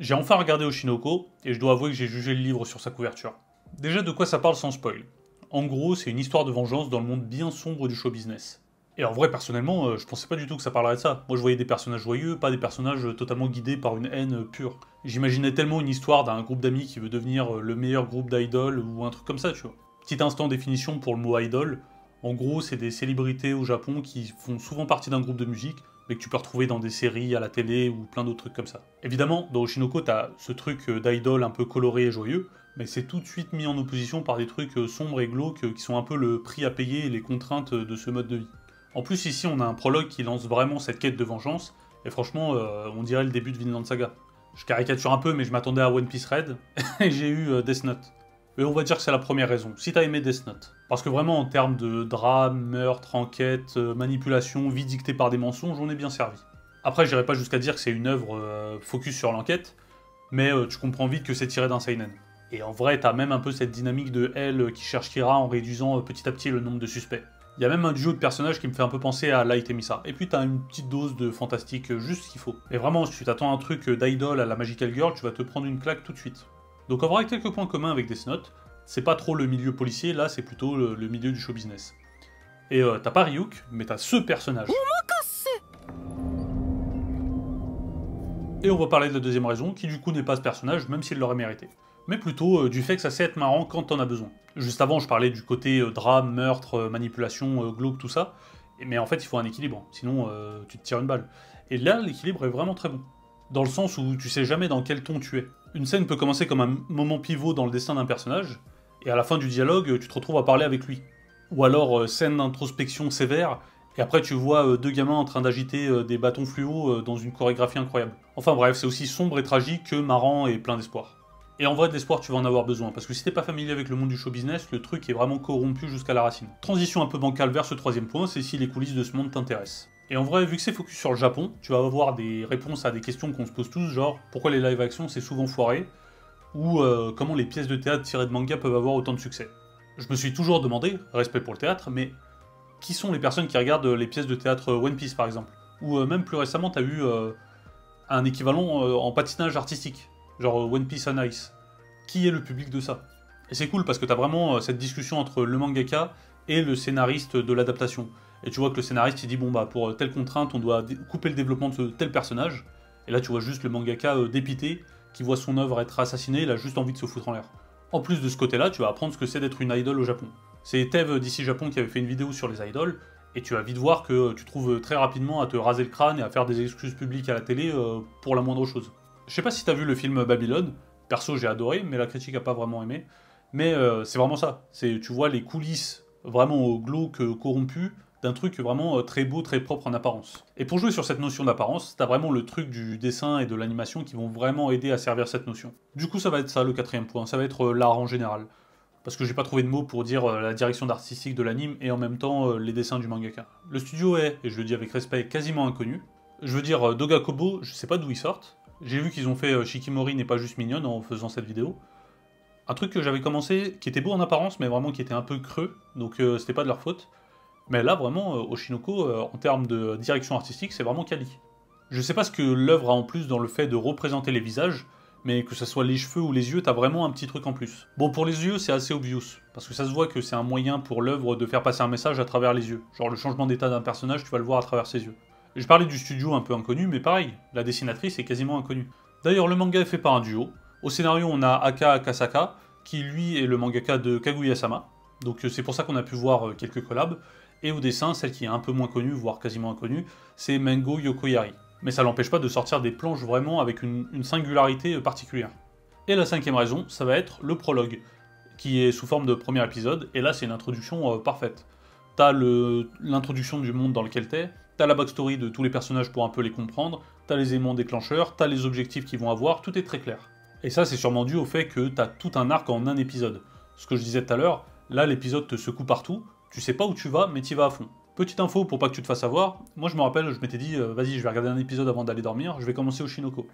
J'ai enfin regardé Oshinoko, et je dois avouer que j'ai jugé le livre sur sa couverture. Déjà de quoi ça parle sans spoil. En gros, c'est une histoire de vengeance dans le monde bien sombre du show business. Et en vrai, personnellement, je pensais pas du tout que ça parlerait de ça. Moi, je voyais des personnages joyeux, pas des personnages totalement guidés par une haine pure. J'imaginais tellement une histoire d'un groupe d'amis qui veut devenir le meilleur groupe d'idoles ou un truc comme ça, tu vois. Petit instant définition pour le mot idol. En gros, c'est des célébrités au Japon qui font souvent partie d'un groupe de musique, mais que tu peux retrouver dans des séries, à la télé ou plein d'autres trucs comme ça. Évidemment, dans Oshinoko, t'as ce truc d'idol un peu coloré et joyeux, mais c'est tout de suite mis en opposition par des trucs sombres et glauques qui sont un peu le prix à payer et les contraintes de ce mode de vie. En plus, ici, on a un prologue qui lance vraiment cette quête de vengeance, et franchement, on dirait le début de Vinland Saga. Je caricature un peu, mais je m'attendais à One Piece Red, et j'ai eu Death Note. Et on va dire que c'est la première raison, si t'as aimé Death Note. Parce que vraiment, en termes de drame, meurtre, enquête, manipulation, vie dictée par des mensonges, on est bien servi. Après, j'irai pas jusqu'à dire que c'est une œuvre focus sur l'enquête, mais tu comprends vite que c'est tiré d'un seinen. Et en vrai, t'as même un peu cette dynamique de elle qui cherche Kira en réduisant petit à petit le nombre de suspects. Il y a même un duo de personnages qui me fait un peu penser à Light et Misa. Et puis t'as une petite dose de fantastique, juste ce qu'il faut. Et vraiment, si tu t'attends à un truc d'idol à la Magical Girl, tu vas te prendre une claque tout de suite. Donc en vrai, quelques points communs avec Death Note. C'est pas trop le milieu policier, là c'est plutôt le milieu du show business. Et t'as pas Ryuk, mais t'as ce personnage. Et on va parler de la deuxième raison, qui du coup n'est pas ce personnage, même s'il l'aurait mérité. Mais plutôt du fait que ça sait être marrant quand t'en as besoin. Juste avant, je parlais du côté drame, meurtre, manipulation, glauque, tout ça. Mais en fait, il faut un équilibre, sinon tu te tires une balle. Et là, l'équilibre est vraiment très bon. Dans le sens où tu sais jamais dans quel ton tu es. Une scène peut commencer comme un moment pivot dans le destin d'un personnage, et à la fin du dialogue, tu te retrouves à parler avec lui. Ou alors, scène d'introspection sévère, et après tu vois deux gamins en train d'agiter des bâtons fluo dans une chorégraphie incroyable. Enfin bref, c'est aussi sombre et tragique que marrant et plein d'espoir. Et en vrai, de l'espoir, tu vas en avoir besoin, parce que si t'es pas familier avec le monde du show business, le truc est vraiment corrompu jusqu'à la racine. Transition un peu bancale vers ce troisième point, c'est si les coulisses de ce monde t'intéressent. Et en vrai, vu que c'est focus sur le Japon, tu vas avoir des réponses à des questions qu'on se pose tous, genre pourquoi les live action c'est souvent foiré, ou comment les pièces de théâtre tirées de manga peuvent avoir autant de succès. Je me suis toujours demandé, respect pour le théâtre, mais qui sont les personnes qui regardent les pièces de théâtre One Piece par exemple. Ou même plus récemment, t'as eu un équivalent en patinage artistique, genre One Piece on Ice. Qui est le public de ça? Et c'est cool parce que t'as vraiment cette discussion entre le mangaka et le scénariste de l'adaptation. Et tu vois que le scénariste il dit bon bah pour telle contrainte on doit couper le développement de tel personnage. Et là tu vois juste le mangaka dépité qui voit son œuvre être assassinée, il a juste envie de se foutre en l'air. En plus de ce côté-là, tu vas apprendre ce que c'est d'être une idole au Japon. C'est Tev d'ici Japon qui avait fait une vidéo sur les idoles, et tu vas vite voir que tu trouves très rapidement à te raser le crâne et à faire des excuses publiques à la télé pour la moindre chose. Je sais pas si t'as vu le film Babylone, perso j'ai adoré, mais la critique a pas vraiment aimé. Mais c'est vraiment ça, tu vois les coulisses vraiment glauques, corrompues, d'un truc vraiment très beau, très propre en apparence. Et pour jouer sur cette notion d'apparence, t'as vraiment le truc du dessin et de l'animation qui vont vraiment aider à servir cette notion. Du coup ça va être ça le quatrième point, ça va être l'art en général. Parce que j'ai pas trouvé de mots pour dire la direction artistique de l'anime et en même temps les dessins du mangaka. Le studio est, et je le dis avec respect, quasiment inconnu. Je veux dire, Doga Kobo, je sais pas d'où ils sortent. J'ai vu qu'ils ont fait Shikimori n'est pas juste mignonne en faisant cette vidéo. Un truc que j'avais commencé, qui était beau en apparence, mais vraiment qui était un peu creux, donc c'était pas de leur faute. Mais là, vraiment, Oshinoko, en termes de direction artistique, c'est vraiment quali. Je sais pas ce que l'œuvre a en plus dans le fait de représenter les visages, mais que ce soit les cheveux ou les yeux, t'as vraiment un petit truc en plus. Bon, pour les yeux, c'est assez obvious, parce que ça se voit que c'est un moyen pour l'œuvre de faire passer un message à travers les yeux. Genre le changement d'état d'un personnage, tu vas le voir à travers ses yeux. Je parlais du studio un peu inconnu, mais pareil, la dessinatrice est quasiment inconnue. D'ailleurs, le manga est fait par un duo. Au scénario, on a Aka Akasaka, qui lui est le mangaka de Kaguya-sama, donc c'est pour ça qu'on a pu voir quelques collabs. Et au dessin, celle qui est un peu moins connue, voire quasiment inconnue, c'est Mengo Yokoyari. Mais ça l'empêche pas de sortir des planches vraiment avec une singularité particulière. Et la cinquième raison, ça va être le prologue, qui est sous forme de premier épisode, et là c'est une introduction parfaite. T'as l'introduction du monde dans lequel t'es, t'as la backstory de tous les personnages pour un peu les comprendre, t'as les éléments déclencheurs, t'as les objectifs qu'ils vont avoir, tout est très clair. Et ça c'est sûrement dû au fait que t'as tout un arc en un épisode. Ce que je disais tout à l'heure, là l'épisode te secoue partout, tu sais pas où tu vas, mais t'y vas à fond. Petite info pour pas que tu te fasses avoir, moi je me rappelle, je m'étais dit, vas-y, je vais regarder un épisode avant d'aller dormir, je vais commencer Oshinoko.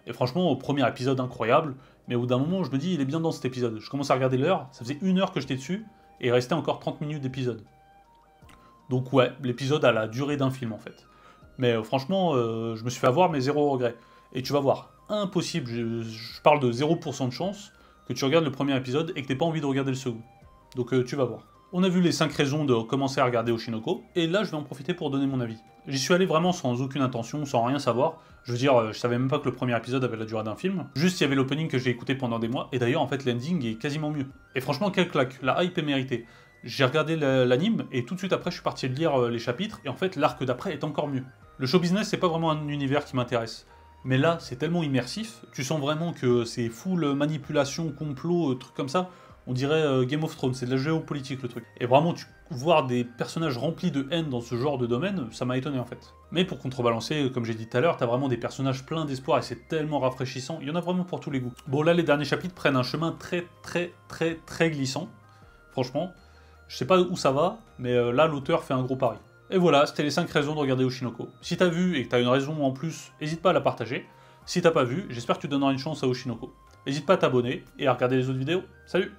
Et franchement, au premier épisode incroyable, mais au bout d'un moment, je me dis, il est bien dans cet épisode. Je commence à regarder l'heure, ça faisait 1 heure que j'étais dessus, et il restait encore 30 minutes d'épisode. Donc ouais, l'épisode a la durée d'un film en fait. Mais franchement, je me suis fait avoir, mais zéro regret. Et tu vas voir, impossible, je parle de 0% de chance, que tu regardes le premier épisode et que t'aies pas envie de regarder le second. Donc tu vas voir. On a vu les 5 raisons de commencer à regarder Oshinoko, et là je vais en profiter pour donner mon avis. J'y suis allé vraiment sans aucune intention, sans rien savoir. Je veux dire, je savais même pas que le premier épisode avait la durée d'un film. Juste il y avait l'opening que j'ai écouté pendant des mois, et d'ailleurs en fait l'ending est quasiment mieux. Et franchement quelle claque, la hype est méritée. J'ai regardé l'anime, et tout de suite après je suis parti lire les chapitres, et en fait l'arc d'après est encore mieux. Le show business c'est pas vraiment un univers qui m'intéresse. Mais là, c'est tellement immersif, tu sens vraiment que c'est full manipulation, complot, trucs comme ça. On dirait Game of Thrones, c'est de la géopolitique le truc. Et vraiment, voir des personnages remplis de haine dans ce genre de domaine, ça m'a étonné en fait. Mais pour contrebalancer, comme j'ai dit tout à l'heure, t'as vraiment des personnages pleins d'espoir et c'est tellement rafraîchissant, il y en a vraiment pour tous les goûts. Bon là, les derniers chapitres prennent un chemin très glissant. Franchement, je sais pas où ça va, mais là, l'auteur fait un gros pari. Et voilà, c'était les 5 raisons de regarder Oshinoko. Si t'as vu et que t'as une raison en plus, n'hésite pas à la partager. Si t'as pas vu, j'espère que tu donneras une chance à Oshinoko. N'hésite pas à t'abonner et à regarder les autres vidéos. Salut!